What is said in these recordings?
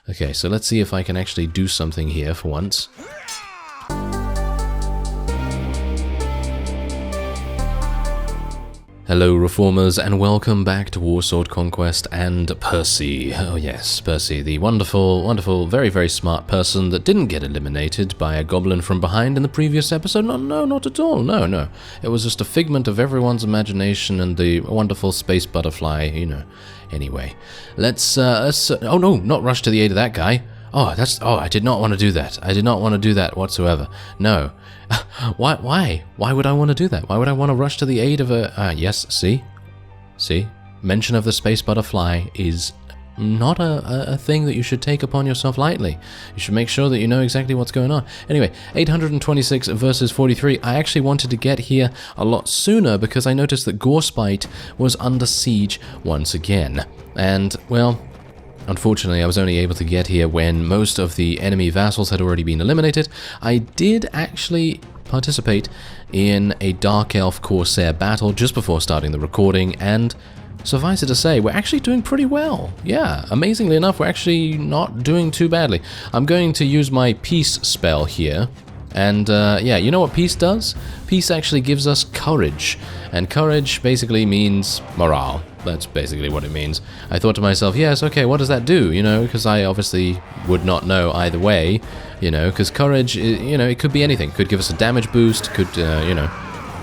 Okay, so let's see if I can actually do something here for once. Hello Reformers, and welcome back to Warsword Conquest and Percy. Oh yes, Percy, the wonderful, wonderful, very, very smart person that didn't get eliminated by a goblin from behind in the previous episode. No, not at all, no. It was just a figment of everyone's imagination and the wonderful space butterfly, you know. Anyway, let's oh no, not rush to the aid of that guy. I did not want to do that. I did not want to do that whatsoever. No. Why? Why would I want to do that? Why would I want to rush to the aid of a... yes, see? Mention of the space butterfly is not a thing that you should take upon yourself lightly. You should make sure that you know exactly what's going on. Anyway, 826 versus 43. I actually wanted to get here a lot sooner because I noticed that Gore was under siege once again. And, well... unfortunately, I was only able to get here when most of the enemy vassals had already been eliminated. I did actually participate in a Dark Elf Corsair battle just before starting the recording, and suffice it to say, we're actually doing pretty well. Yeah, amazingly enough, we're actually not doing too badly. I'm going to use my Peace spell here. And, yeah, you know what peace does? Peace actually gives us courage. And courage basically means morale. That's basically what it means. I thought to myself, yes, okay, what does that do? You know, because I obviously would not know either way. You know, because courage, you know, it could be anything. Could give us a damage boost, could, you know,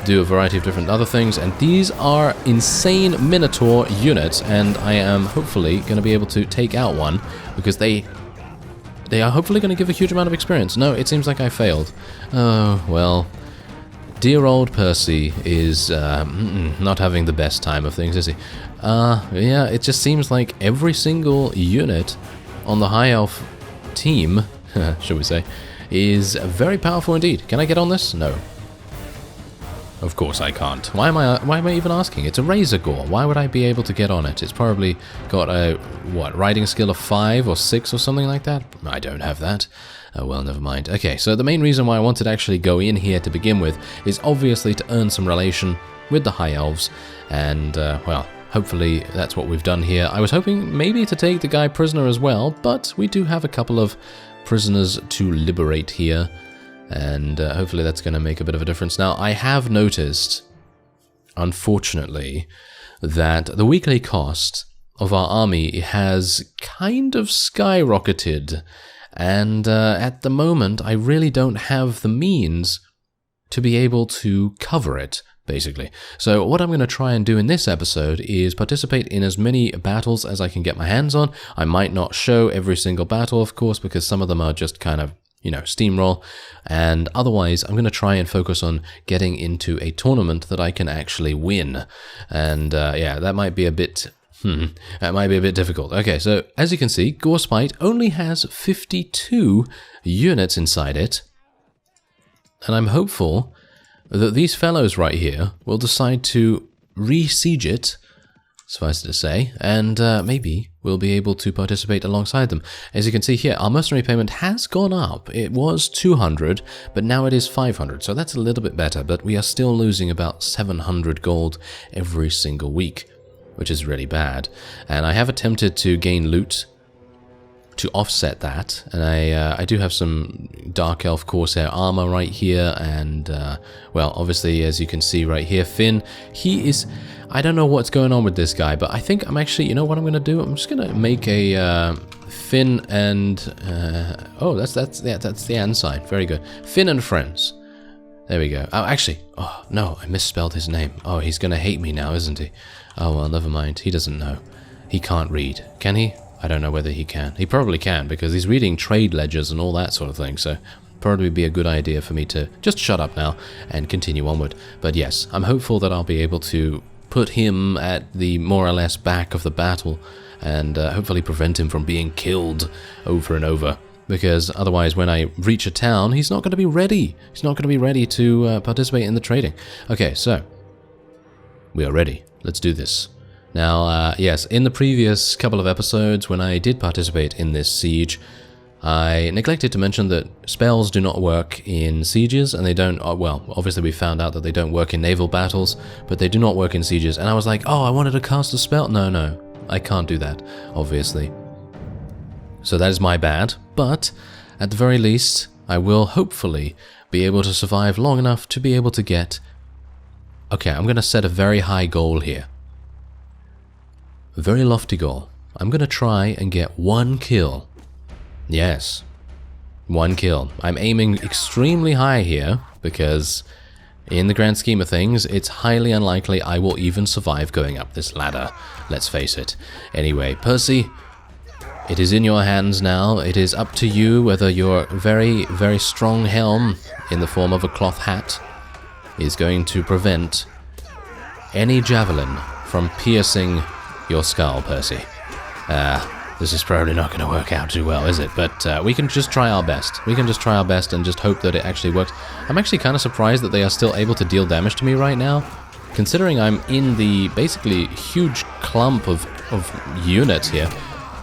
do a variety of different other things. And these are insane Minotaur units, and I am hopefully going to be able to take out one, because they are hopefully going to give a huge amount of experience. No, it seems like I failed. Oh, well. Dear old Percy is not having the best time of things, is he? Yeah, it just seems like every single unit on the High Elf team, shall we say, is very powerful indeed. Can I get on this? No. Of course I can't. Why am I even asking? It's a Razor Gore. Why would I be able to get on it? It's probably got a, riding skill of 5 or 6 or something like that? I don't have that. Oh well, never mind. Okay, so the main reason why I wanted to actually go in here to begin with is obviously to earn some relation with the High Elves, and, well, hopefully that's what we've done here. I was hoping maybe to take the guy prisoner as well, but we do have a couple of prisoners to liberate here. And hopefully that's going to make a bit of a difference. Now, I have noticed, unfortunately, that the weekly cost of our army has kind of skyrocketed. And at the moment, I really don't have the means to be able to cover it, basically. So what I'm going to try and do in this episode is participate in as many battles as I can get my hands on. I might not show every single battle, of course, because some of them are just kind of, you know, steamroll, and otherwise I'm going to try and focus on getting into a tournament that I can actually win, and yeah, that might be a bit difficult. Okay, so as you can see, Gore only has 52 units inside it, and I'm hopeful that these fellows right here will decide to re-siege it, suffice it to say, and maybe we'll be able to participate alongside them. As you can see here, our mercenary payment has gone up. It was 200, but now it is 500, so that's a little bit better, but we are still losing about 700 gold every single week, which is really bad. And I have attempted to gain loot to offset that, and I do have some Dark Elf Corsair armor right here, and well, obviously, as you can see right here, Finn, he is, I don't know what's going on with this guy, but I think I'm actually, you know what I'm going to do? I'm just going to make a Finn and, oh, that's the ensign, very good. Finn and friends. There we go. Oh, actually, oh, no, I misspelled his name. Oh, he's going to hate me now, isn't he? Oh, well, never mind. He doesn't know. He can't read. Can he? I don't know whether he can. He probably can, because he's reading trade ledgers and all that sort of thing, so probably be a good idea for me to just shut up now and continue onward. But yes, I'm hopeful that I'll be able to put him at the more or less back of the battle and hopefully prevent him from being killed over and over, because otherwise when I reach a town, he's not going to be ready. He's not going to be ready to participate in the trading. Okay, so we are ready. Let's do this. Now, yes, in the previous couple of episodes, when I did participate in this siege, I neglected to mention that spells do not work in sieges, and they don't, well, obviously we found out that they don't work in naval battles, but they do not work in sieges, and I was like, oh, I wanted to cast a spell. No, I can't do that, obviously. So that is my bad, but at the very least, I will hopefully be able to survive long enough to be able to get... Okay, I'm going to set a very high goal here. A very lofty goal. I'm going to try and get 1 kill. Yes, 1 kill. I'm aiming extremely high here because in the grand scheme of things, it's highly unlikely I will even survive going up this ladder. Let's face it. Anyway, Percy, it is in your hands now. It is up to you whether your very, very strong helm in the form of a cloth hat is going to prevent any javelin from piercing your skull, Percy. This is probably not going to work out too well, is it? But we can just try our best. We can just try our best and just hope that it actually works. I'm actually kind of surprised that they are still able to deal damage to me right now, considering I'm in the basically huge clump of units here.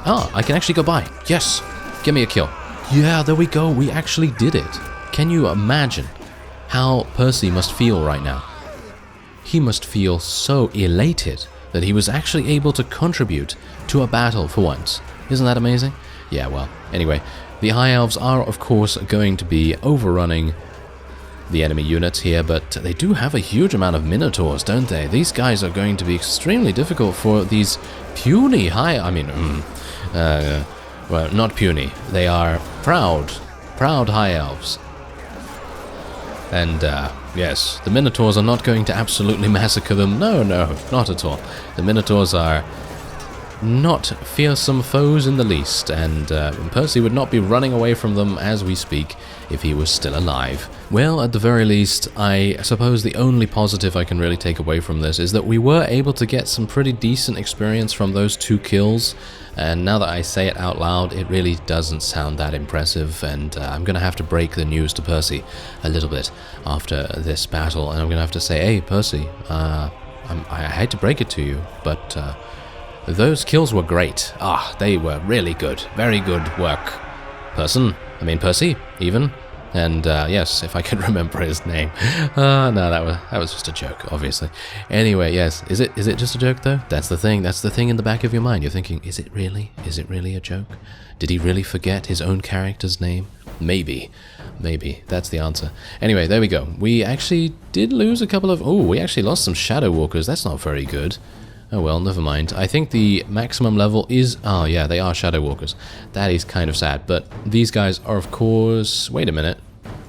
Ah, I can actually go by. Yes! Give me a kill. Yeah, there we go. We actually did it. Can you imagine how Percy must feel right now? He must feel so elated that he was actually able to contribute to a battle for once. Isn't that amazing? Yeah, well, anyway, the High Elves are, of course, going to be overrunning the enemy units here, but they do have a huge amount of Minotaurs, don't they? These guys are going to be extremely difficult for these puny well, not puny. They are proud High Elves. And, yes, the Minotaurs are not going to absolutely massacre them. No, not at all. The Minotaurs are not fearsome foes in the least, and Percy would not be running away from them as we speak if he was still alive. Well, at the very least, I suppose the only positive I can really take away from this is that we were able to get some pretty decent experience from those 2 kills, and now that I say it out loud, it really doesn't sound that impressive, and I'm going to have to break the news to Percy a little bit after this battle, and I'm going to have to say, hey, Percy, I hate to break it to you, but those kills were great. They were really good. Very good work. Percy, even. And, yes, if I can remember his name. No, that was just a joke, obviously. Anyway, yes, is it just a joke, though? That's the thing in the back of your mind. You're thinking, is it really a joke? Did he really forget his own character's name? Maybe, that's the answer. Anyway, there we go. We actually did lose a couple of... Oh, we actually lost some Shadow Walkers. That's not very good. Oh well, never mind. I think the maximum level is... Oh yeah, they are Shadow Walkers. That is kind of sad, but these guys are of course... Wait a minute.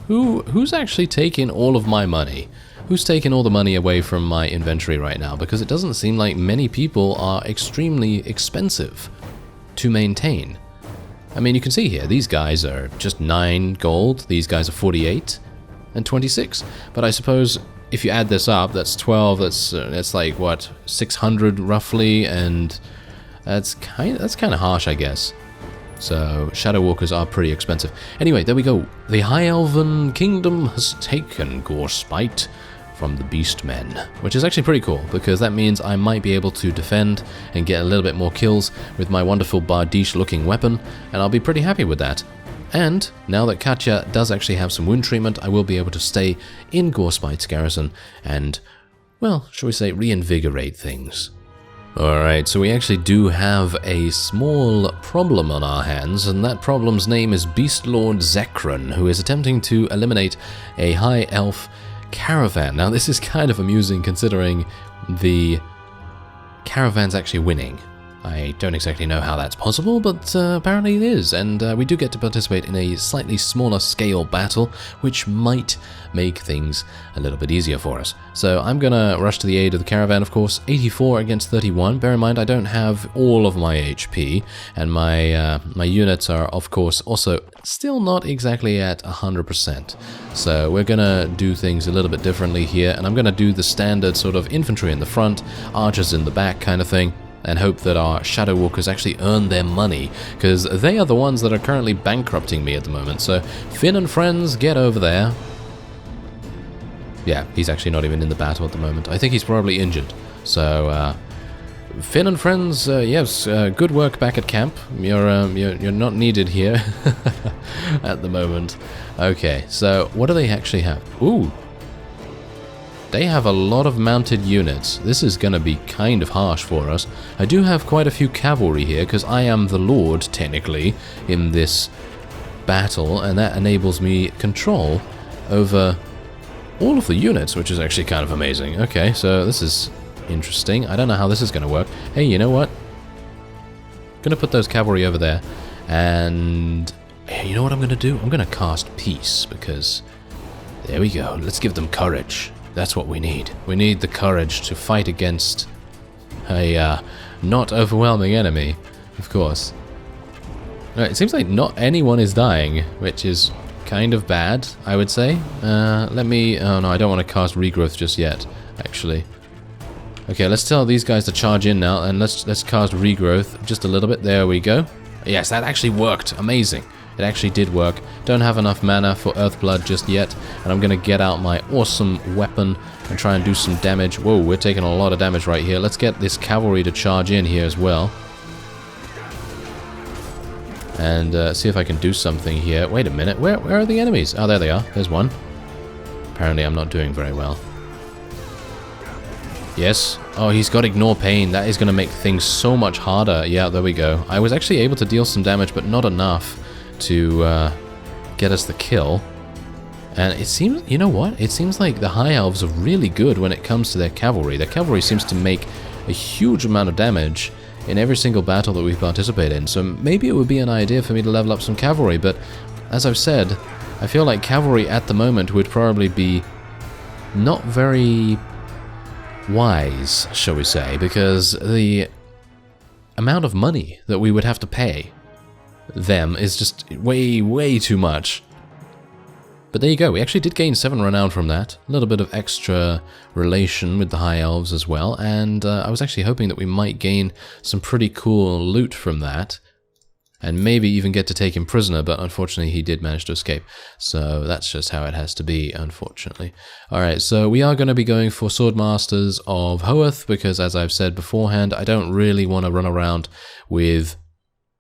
Who's actually taking all of my money? Who's taking all the money away from my inventory right now? Because it doesn't seem like many people are extremely expensive to maintain. I mean, you can see here, these guys are just 9 gold, these guys are 48 and 26. But I suppose... if you add this up, that's 12, that's like, what, 600 roughly, and that's kind of harsh, I guess. So, Shadow Walkers are pretty expensive. Anyway, there we go. The High Elven Kingdom has taken Gore from the Beastmen, which is actually pretty cool, because that means I might be able to defend and get a little bit more kills with my wonderful Bardiche-looking weapon, and I'll be pretty happy with that. And now that Katya does actually have some wound treatment, I will be able to stay in Gorespite's garrison and, well, shall we say, reinvigorate things. Alright, so we actually do have a small problem on our hands, and that problem's name is Beast Lord Zekran, who is attempting to eliminate a High Elf caravan. Now this is kind of amusing considering the caravan's actually winning. I don't exactly know how that's possible, but apparently it is, and we do get to participate in a slightly smaller scale battle, which might make things a little bit easier for us. So I'm gonna rush to the aid of the caravan, of course. 84 against 31. Bear in mind, I don't have all of my HP, and my units are, of course, also still not exactly at 100%. So we're gonna do things a little bit differently here, and I'm gonna do the standard sort of infantry in the front, archers in the back kind of thing, and hope that our Shadow Walkers actually earn their money, because they are the ones that are currently bankrupting me at the moment. So, Finn and friends, get over there. Yeah, he's actually not even in the battle at the moment. I think he's probably injured. So, Finn and friends, yes, good work back at camp. You're not needed here at the moment. Okay, so what do they actually have? Ooh. They have a lot of mounted units. This is going to be kind of harsh for us. I do have quite a few cavalry here, because I am the lord, technically, in this battle, and that enables me control over all of the units, which is actually kind of amazing. Okay, so this is interesting. I don't know how this is going to work. Hey, you know what? I'm going to put those cavalry over there, and you know what I'm going to do? I'm going to cast peace, because there we go. Let's give them courage. That's what we need. We need the courage to fight against a not overwhelming enemy, of course. It seems like not anyone is dying, which is kind of bad, I would say. Let me... Oh no, I don't want to cast regrowth just yet, actually. Okay, let's tell these guys to charge in now, and let's cast regrowth just a little bit. There we go. Yes, that actually worked. Amazing. It actually did work. Don't have enough mana for Earthblood just yet, and I'm going to get out my awesome weapon and try and do some damage. Whoa, we're taking a lot of damage right here. Let's get this cavalry to charge in here as well. And see if I can do something here. Wait a minute, where are the enemies? Oh, there they are. There's one. Apparently I'm not doing very well. Yes. Oh, he's got Ignore Pain. That is going to make things so much harder. Yeah, there we go. I was actually able to deal some damage, but not enough to get us the kill. And it seems, you know what? It seems like the High Elves are really good when it comes to their cavalry. Their cavalry seems to make a huge amount of damage in every single battle that we participate in. So maybe it would be an idea for me to level up some cavalry, but as I've said, I feel like cavalry at the moment would probably be not very wise, shall we say, because the amount of money that we would have to pay them is just way too much. But there you go, we actually did gain 7 renown from that, a little bit of extra relation with the High Elves as well, and I was actually hoping that we might gain some pretty cool loot from that, and maybe even get to take him prisoner, but unfortunately he did manage to escape, so that's just how it has to be, unfortunately. Alright, so we are going to be going for Swordmasters of Hoeth, because as I've said beforehand, I don't really want to run around with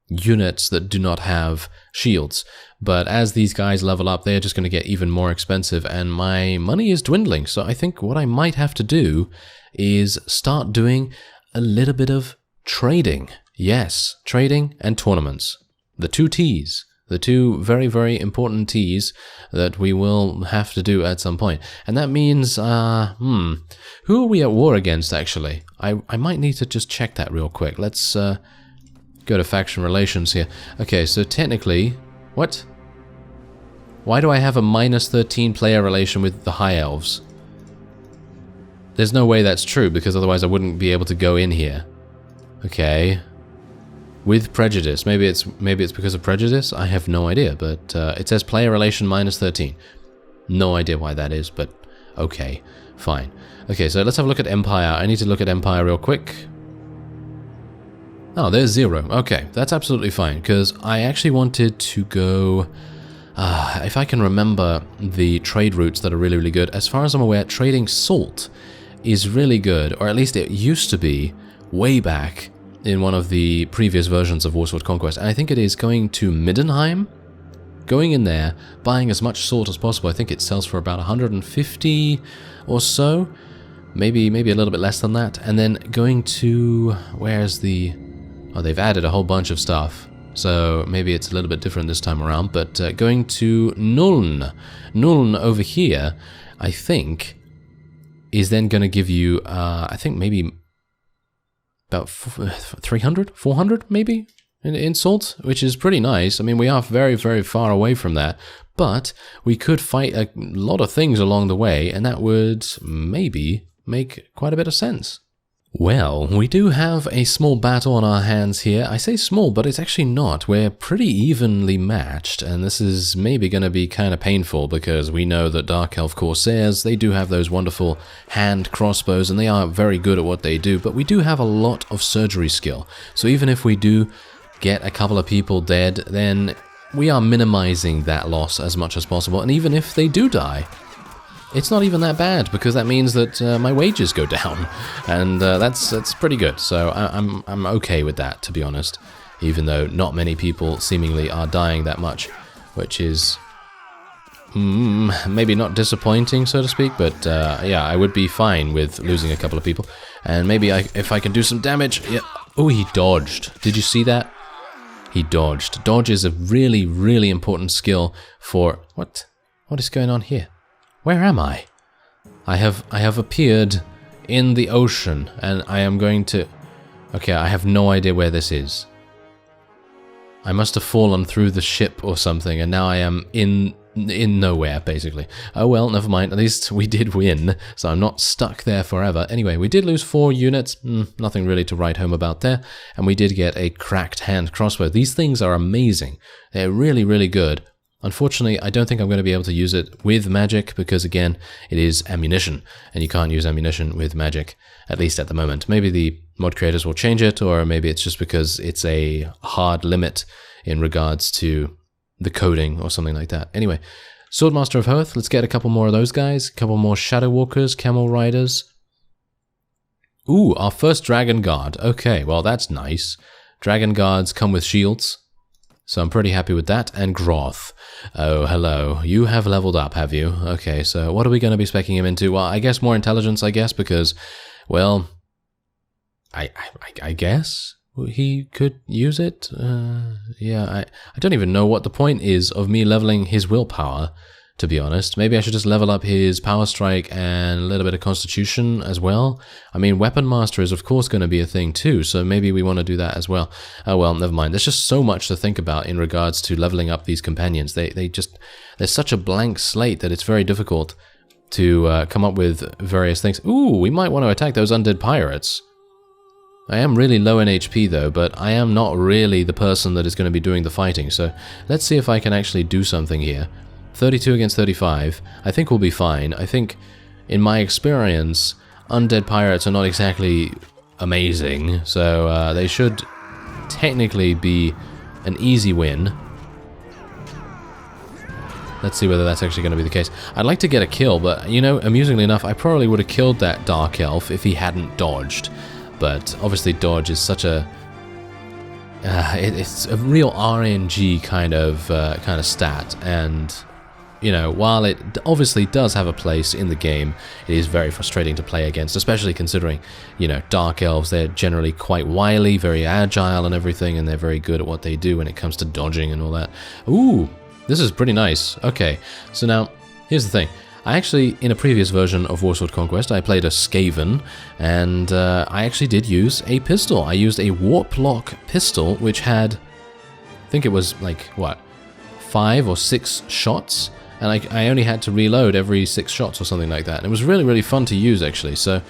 units that do not have shields. But as these guys level up, they're just going to get even more expensive, and my money is dwindling. So I think what I might have to do is start doing a little bit of trading. Yes, trading and tournaments. The two T's. The two very important T's that we will have to do at some point. And that means, who are we at war against, actually? I might need to just check that real quick. Let's go to faction relations here. Okay, so technically... What? Why do I have a -13 player relation with the High Elves? There's no way that's true, because otherwise I wouldn't be able to go in here. Okay. With prejudice. Maybe it's because of prejudice? I have no idea, but it says player relation -13. No idea why that is, but okay. Fine. Okay, so let's have a look at Empire. I need to look at Empire real quick. Oh, there's 0. Okay, that's absolutely fine, because I actually wanted to go... if I can remember the trade routes that are really good. As far as I'm aware, trading salt is really good, or at least it used to be way back in one of the previous versions of Warsword Conquest. And I think it is going to Middenheim, going in there, buying as much salt as possible. I think it sells for about 150 or so, maybe a little bit less than that, and then going to... Where's the... Oh, they've added a whole bunch of stuff, so maybe it's a little bit different this time around, but going to Nuln. Nuln over here, I think, is then going to give you, I think maybe about 300, 400 maybe, in salt, which is pretty nice. I mean, we are very far away from that, but we could fight a lot of things along the way, and that would maybe make quite a bit of sense. Well, we do have a small battle on our hands here. I say small, but it's actually not. We're pretty evenly matched, and this is maybe going to be kind of painful, because we know that Dark Elf Corsairs, they do have those wonderful hand crossbows, and they are very good at what they do, but we do have a lot of surgery skill. So even if we do get a couple of people dead, then we are minimizing that loss as much as possible, and even if they do die, it's not even that bad, because that means that my wages go down, and that's pretty good. So I'm okay with that, to be honest, even though not many people seemingly are dying that much, which is maybe not disappointing, so to speak, but yeah, I would be fine with losing a couple of people. And maybe if I can do some damage... Yeah. Oh, he dodged. Did you see that? He dodged. Dodge is a really, really important skill for... What? What is going on here? Where am I? I have appeared in the ocean, and I am going to... Okay, I have no idea where this is. I must have fallen through the ship or something, and now I am in nowhere, basically. Oh well, never mind. At least we did win, so I'm not stuck there forever. Anyway, we did lose 4 units. Nothing really to write home about there. And we did get a cracked hand crossbow. These things are amazing. They're really, really good. Unfortunately, I don't think I'm going to be able to use it with magic because, again, it is ammunition, and you can't use ammunition with magic, at least at the moment. Maybe the mod creators will change it, or maybe it's just because it's a hard limit in regards to the coding or something like that. Anyway, Swordmaster of Hoth, let's get a couple more of those guys, a couple more Shadow Walkers, Camel Riders. Ooh, our first Dragon Guard. Okay, well, that's nice. Dragon Guards come with shields. So I'm pretty happy with that. And Groth. Oh, hello. You have leveled up, have you? Okay, so what are we going to be speccing him into? Well, I guess more intelligence, I guess, because, well, I guess he could use it. Yeah, I don't even know what the point is of me leveling his willpower, to be honest. Maybe I should just level up his power strike and a little bit of constitution as well. I mean, weapon master is of course going to be a thing too, so maybe we want to do that as well. Oh well, never mind. There's just so much to think about in regards to leveling up these companions. They're such a blank slate that it's very difficult to come up with various things. Ooh, we might want to attack those undead pirates. I am really low in HP though, but I am not really the person that is going to be doing the fighting, so let's see if I can actually do something here. 32 against 35, I think we'll be fine. I think, in my experience, undead pirates are not exactly amazing, so they should technically be an easy win. Let's see whether that's actually going to be the case. I'd like to get a kill, but, you know, amusingly enough, I probably would have killed that Dark Elf if he hadn't dodged. But, obviously, dodge is such a... it's a real RNG kind of stat, and... You know, while it obviously does have a place in the game, it is very frustrating to play against, especially considering, you know, Dark Elves, they're generally quite wily, very agile and everything, and they're very good at what they do when it comes to dodging and all that. Ooh, this is pretty nice. Okay, so now, here's the thing. I actually, in a previous version of Warsword Conquest, I played a Skaven, and I actually did use a pistol. I used a Warp Lock pistol, which had, I think it was like, what, 5 or 6 shots? And I only had to reload every 6 shots or something like that. And it was really, really fun to use, actually. So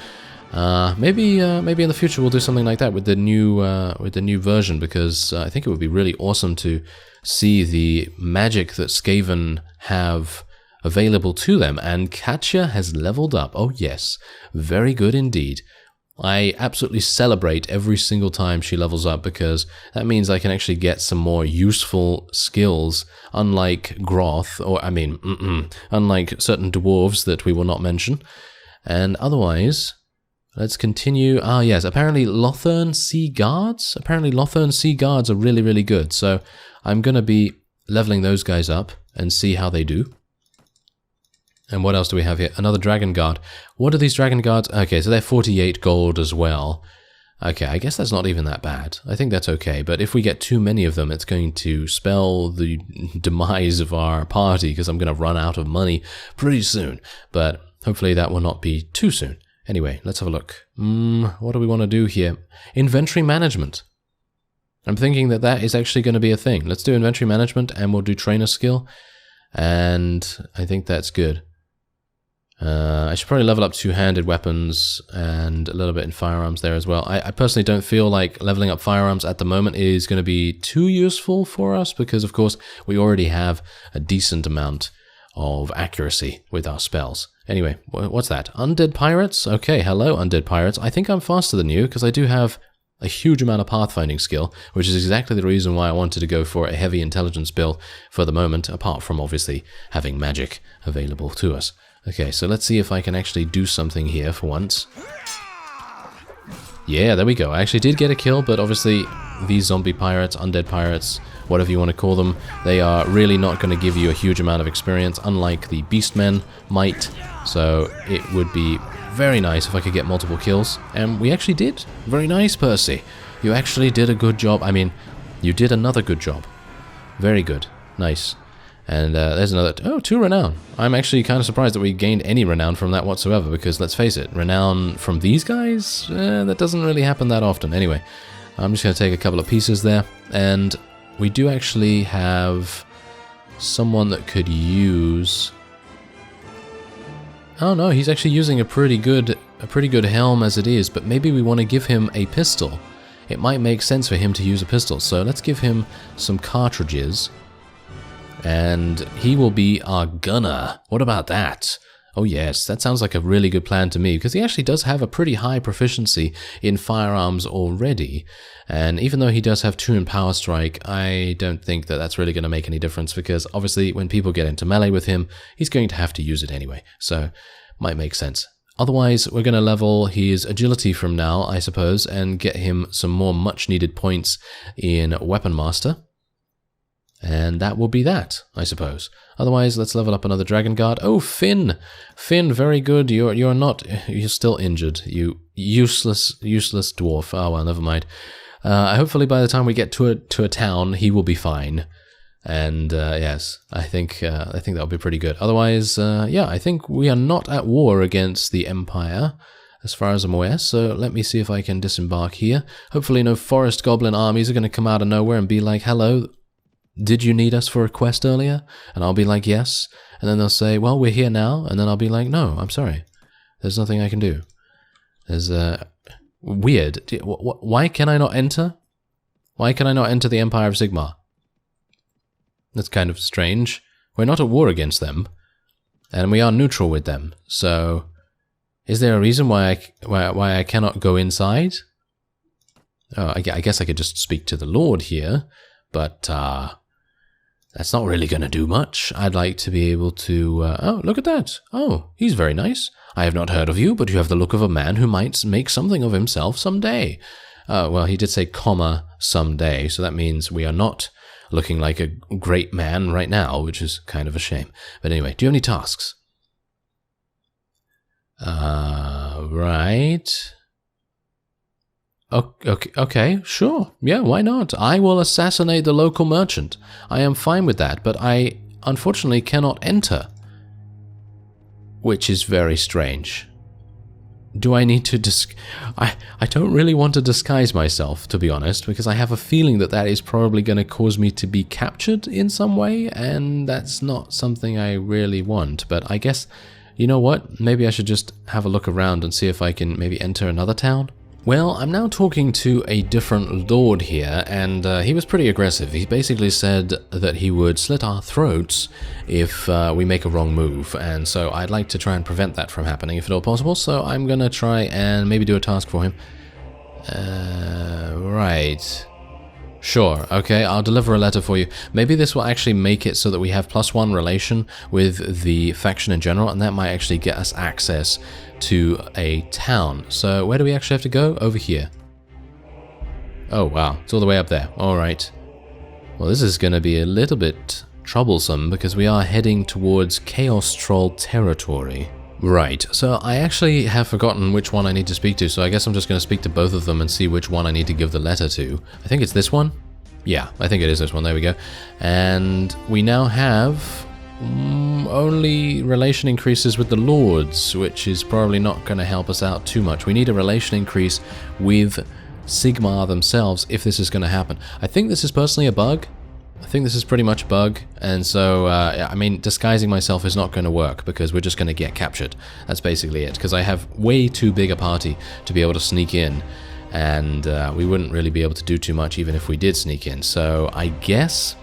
maybe in the future we'll do something like that with the new version, because I think it would be really awesome to see the magic that Skaven have available to them. And Katya has leveled up. Oh yes, very good indeed. I absolutely celebrate every single time she levels up, because that means I can actually get some more useful skills, unlike Groth, or unlike certain dwarves that we will not mention. And otherwise, let's continue. Ah yes, apparently Lothern Sea Guards? Apparently Lothern Sea Guards are really, really good, so I'm going to be leveling those guys up and see how they do. And what else do we have here? Another Dragon Guard. What are these Dragon Guards? Okay, so they're 48 gold as well. Okay, I guess that's not even that bad. I think that's okay, but if we get too many of them, it's going to spell the demise of our party, because I'm going to run out of money pretty soon. But hopefully that will not be too soon. Anyway, let's have a look. What do we want to do here? Inventory management. I'm thinking that that is actually going to be a thing. Let's do inventory management, and we'll do trainer skill. And I think that's good. I should probably level up two-handed weapons and a little bit in firearms there as well. I personally don't feel like leveling up firearms at the moment is going to be too useful for us, because of course we already have a decent amount of accuracy with our spells. Anyway, what's that? Undead Pirates? Okay, hello Undead Pirates. I think I'm faster than you, because I do have a huge amount of pathfinding skill, which is exactly the reason why I wanted to go for a heavy intelligence build for the moment, apart from obviously having magic available to us. Okay, so let's see if I can actually do something here for once. Yeah, there we go. I actually did get a kill, but obviously these zombie pirates, undead pirates, whatever you want to call them. They are really not going to give you a huge amount of experience, unlike the Beastmen might. So it would be very nice if I could get multiple kills. And we actually did. Very nice, Percy. You actually did a good job. I mean, you did another good job. Very good. Nice. And there's another... Oh, 2 renown. I'm actually kind of surprised that we gained any renown from that whatsoever, because let's face it, renown from these guys? That doesn't really happen that often. Anyway, I'm just going to take a couple of pieces there. And we do actually have someone that could use... Oh no, he's actually using a pretty good helm as it is, but maybe we want to give him a pistol. It might make sense for him to use a pistol, so let's give him some cartridges. And he will be our gunner. What about that? Oh yes, that sounds like a really good plan to me, because he actually does have a pretty high proficiency in firearms already. And even though he does have 2 in Power Strike, I don't think that that's really going to make any difference, because obviously when people get into melee with him, he's going to have to use it anyway. So, might make sense. Otherwise, we're going to level his agility from now, I suppose, and get him some more much-needed points in Weapon Master. And that will be that, I suppose. Otherwise, let's level up another Dragon Guard. Oh, Finn! Finn, very good. You're still injured. You useless dwarf. Oh, well, never mind. Hopefully by the time we get to a town, he will be fine. And, yes, I think that'll be pretty good. Otherwise, yeah, I think we are not at war against the Empire, as far as I'm aware. So let me see if I can disembark here. Hopefully no forest goblin armies are going to come out of nowhere and be like, hello, did you need us for a quest earlier? And I'll be like, yes. And then they'll say, well, we're here now. And then I'll be like, no, I'm sorry. There's nothing I can do. There's, weird. Why can I not enter? Why can I not enter the Empire of Sigmar? That's kind of strange. We're not at war against them. And we are neutral with them. So, is there a reason why I cannot go inside? Oh, I guess I could just speak to the Lord here. But, that's not really going to do much. I'd like to be able to... oh, look at that. Oh, he's very nice. I have not heard of you, but you have the look of a man who might make something of himself someday. Well, he did say, comma, someday, so that means we are not looking like a great man right now, which is kind of a shame. But anyway, do you have any tasks? Right... Okay, sure. Yeah, why not? I will assassinate the local merchant. I am fine with that, but I unfortunately cannot enter. Which is very strange. Do I need to I don't really want to disguise myself, to be honest, because I have a feeling that that is probably going to cause me to be captured in some way, and that's not something I really want. But I guess, you know what? Maybe I should just have a look around and see if I can maybe enter another town. Well, I'm now talking to a different lord here, and he was pretty aggressive. He basically said that he would slit our throats if we make a wrong move, and so I'd like to try and prevent that from happening if at all possible, so I'm gonna try and maybe do a task for him. Right. Sure, okay, I'll deliver a letter for you. Maybe this will actually make it so that we have +1 relation with the faction in general, and that might actually get us access to a town. So where do we actually have to go? Over here. Oh wow, it's all the way up there. Alright. Well, this is going to be a little bit troublesome because we are heading towards Chaos Troll territory. Right, so I actually have forgotten which one I need to speak to, so I guess I'm just going to speak to both of them and see which one I need to give the letter to. I think it's this one? Yeah, I think it is this one. There we go. And we now have only relation increases with the lords, which is probably not going to help us out too much. We need a relation increase with Sigmar themselves if this is going to happen. I think this is personally a bug. I think this is pretty much a bug, and so, I mean, disguising myself is not going to work, because we're just going to get captured. That's basically it, because I have way too big a party to be able to sneak in, and we wouldn't really be able to do too much even if we did sneak in. So, I guess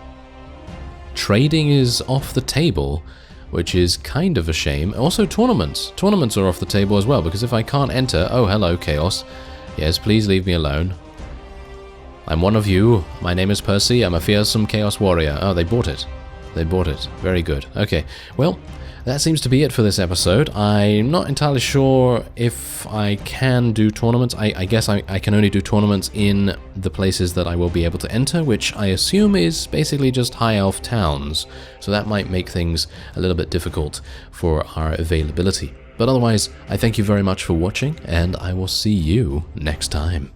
trading is off the table, which is kind of a shame. Also, tournaments. Tournaments are off the table as well, because if I can't enter... Oh, hello, Chaos. Yes, please leave me alone. I'm one of you. My name is Percy. I'm a fearsome Chaos Warrior. Oh, they bought it. They bought it. Very good. Okay. Well, that seems to be it for this episode. I'm not entirely sure if I can do tournaments. I guess I can only do tournaments in the places that I will be able to enter, which I assume is basically just high elf towns. So that might make things a little bit difficult for our availability. But otherwise, I thank you very much for watching, and I will see you next time.